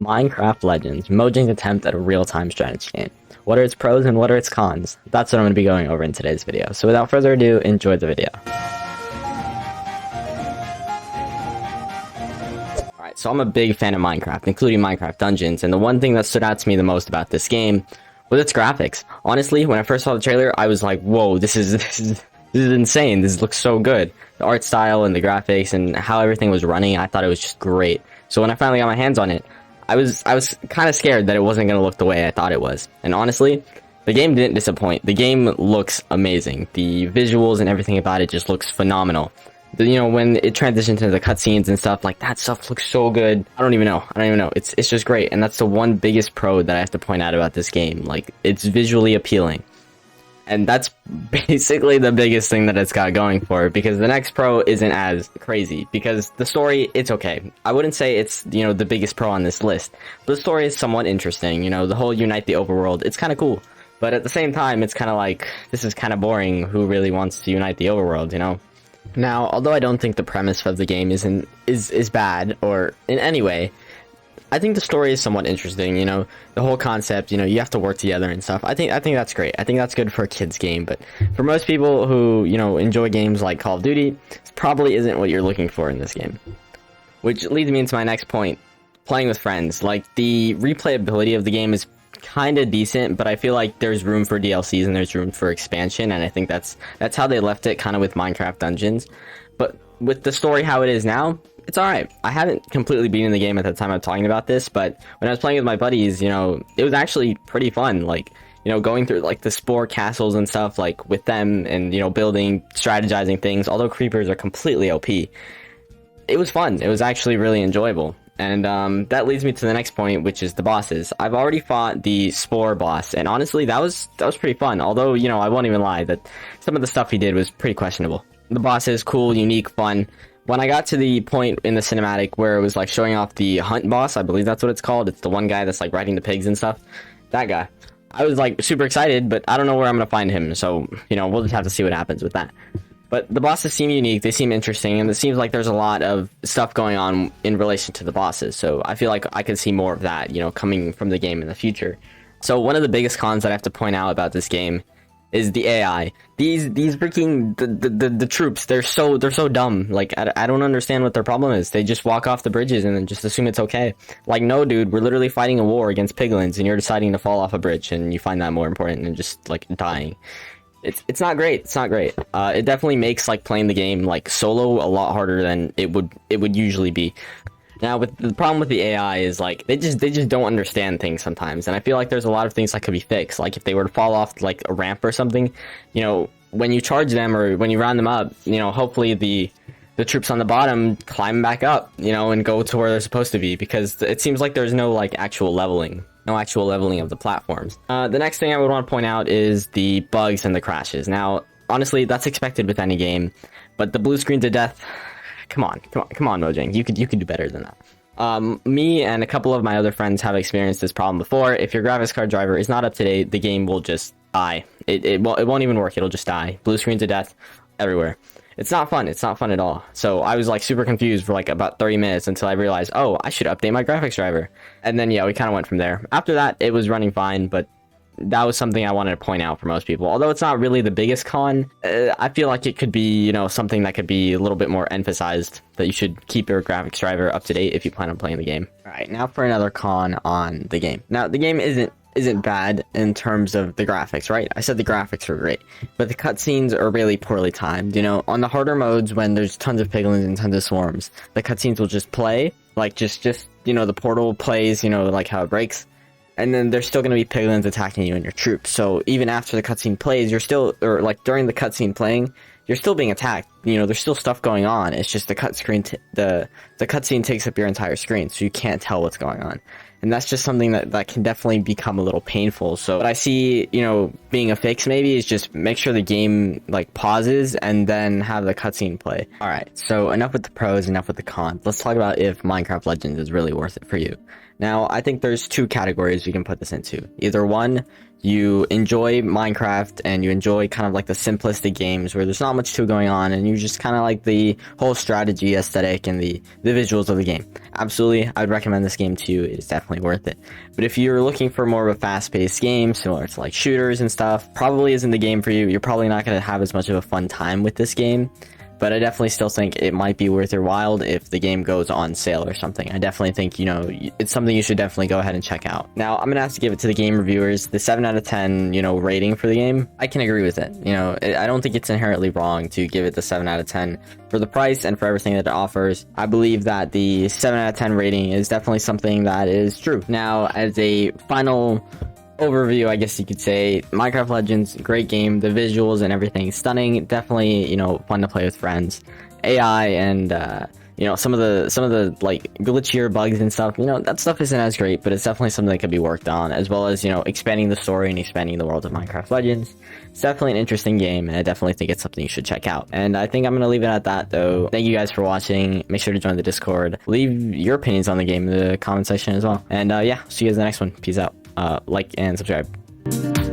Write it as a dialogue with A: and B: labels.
A: Minecraft Legends, Mojang's attempt at a real-time strategy game. What are its pros and what are its cons? That's what I'm going to be going over in today's video. So without further ado, enjoy the video. Alright, so I'm a big fan of Minecraft, including Minecraft Dungeons, and the one thing that stood out to me the most about this game was its graphics. Honestly, when I first saw the trailer, I was like, whoa, this is insane. This looks so good. The art style and the graphics and how everything was running, I thought it was just great. So when I finally got my hands on it, I was kind of scared that it wasn't going to look the way I thought it was. And honestly, the game didn't disappoint. The game looks amazing. The visuals and everything about it just looks phenomenal. You know, when it transitions into the cutscenes and stuff, like, that stuff looks so good. I don't even know. It's just great. And that's the one biggest pro that I have to point out about this game. Like, it's visually appealing. And that's basically the biggest thing that it's got going for it, because the next pro isn't as crazy, because the story, it's okay. I wouldn't say it's, you know, the biggest pro on this list, but the story is somewhat interesting. You know, the whole unite the overworld, it's kind of cool. But at the same time, it's kind of like, this is kind of boring. Who really wants to unite the overworld, you know? Now, although I don't think the premise of the game is bad, or in any way, I think the story is somewhat interesting. You know, the whole concept, you know, you have to work together and stuff. I think that's great. I think that's good for a kid's game, but for most people who, you know, enjoy games like Call of Duty, this probably isn't what you're looking for in this game. Which leads me into my next point, playing with friends. Like, the replayability of the game is kind of decent, but I feel like there's room for DLCs and there's room for expansion, and I think that's how they left it, kind of with Minecraft Dungeons. But with the story how it is now, it's alright. I haven't completely beaten the game at the time I'm talking about this, but when I was playing with my buddies, you know, it was actually pretty fun. Like, you know, going through, like, the spore castles and stuff, like, with them, and, you know, building, strategizing things, although creepers are completely OP. It was fun. It was actually really enjoyable. And that leads me to the next point, which is the bosses. I've already fought the Spore boss, and honestly, that was pretty fun. Although, you know, I won't even lie, that some of the stuff he did was pretty questionable. The boss is cool, unique, fun. When I got to the point in the cinematic where it was, like, showing off the hunt boss, I believe that's what it's called. It's the one guy that's, like, riding the pigs and stuff. That guy. I was, like, super excited, but I don't know where I'm gonna find him, so, you know, we'll just have to see what happens with that. But the bosses seem unique, they seem interesting, and it seems like there's a lot of stuff going on in relation to the bosses, so I feel like I could see more of that, you know, coming from the game in the future. So one of the biggest cons that I have to point out about this game is the AI. These freaking the troops, they're so dumb. Like, I don't understand what their problem is. They just walk off the bridges and then just assume it's okay. Like, no, dude, we're literally fighting a war against piglins, and you're deciding to fall off a bridge, and you find that more important than just, like, dying. It's not great. It's not great. It definitely makes, like, playing the game, like, solo a lot harder than it would usually be. Now, with the problem with the AI is, like, they just don't understand things sometimes, and I feel like there's a lot of things that could be fixed. Like, if they were to fall off, like, a ramp or something, you know, when you charge them or when you round them up, you know, hopefully the troops on the bottom climb back up, you know, and go to where they're supposed to be, because it seems like there's no, like, actual leveling. No actual leveling of the platforms. The next thing I would want to point out is the bugs and the crashes. Now, honestly, that's expected with any game, but the blue screen to death, come on, Mojang, you could do better than that. Me and a couple of my other friends have experienced this problem before. If your graphics card driver is not up to date, the game will just die. It won't even work, it'll just die. Blue screen to death everywhere. It's not fun. It's not fun at all. So I was, like, super confused for, like, about 30 minutes until I realized, oh, I should update my graphics driver. And then, yeah, we kind of went from there. After that, it was running fine, but that was something I wanted to point out for most people. Although it's not really the biggest con, I feel like it could be, you know, something that could be a little bit more emphasized, that you should keep your graphics driver up to date if you plan on playing the game. Alright, now for another con on the game. Now, the game isn't bad in terms of the graphics, right? I said the graphics are great, but the cutscenes are really poorly timed. You know, on the harder modes, when there's tons of piglins and tons of swarms, the cutscenes will just play, like, just you know, the portal plays, you know, like how it breaks, and then there's still going to be piglins attacking you and your troops. So even after the cutscene plays, you're still, or like during the cutscene playing, you're still being attacked. You know, there's still stuff going on. It's just the cutscene takes up your entire screen, so you can't tell what's going on. And that's just something that can definitely become a little painful. So what I see, you know, being a fix maybe is just make sure the game, like, pauses and then have the cutscene play. Alright, so enough with the pros, enough with the cons. Let's talk about if Minecraft Legends is really worth it for you. Now, I think there's two categories you can put this into. Either one, you enjoy Minecraft and you enjoy kind of like the simplistic games where there's not much to going on and you just kind of like the whole strategy aesthetic and the visuals of the game, absolutely, I would recommend this game to you. It's definitely worth it. But if you're looking for more of a fast-paced game, similar to like shooters and stuff, probably isn't the game for you. You're probably not going to have as much of a fun time with this game. But I definitely still think it might be worth your while if the game goes on sale or something. I definitely think, you know, it's something you should definitely go ahead and check out. Now, I'm going to have to give it to the game reviewers. The 7 out of 10, you know, rating for the game, I can agree with it. You know, I don't think it's inherently wrong to give it the 7 out of 10 for the price and for everything that it offers. I believe that the 7 out of 10 rating is definitely something that is true. Now, as a final overview, I guess you could say, Minecraft Legends, great game. The visuals and everything stunning. Definitely, you know, fun to play with friends. AI and you know, some of the like glitchier bugs and stuff, you know, that stuff isn't as great, but it's definitely something that could be worked on, as well as, you know, expanding the story and expanding the world of Minecraft Legends. It's definitely an interesting game, and I definitely think it's something you should check out. And I think I'm gonna leave it at that, though. Thank you guys for watching. Make sure to join the Discord. Leave your opinions on the game in the comment section as well. And yeah, see you guys in the next one. Peace out. Like and subscribe.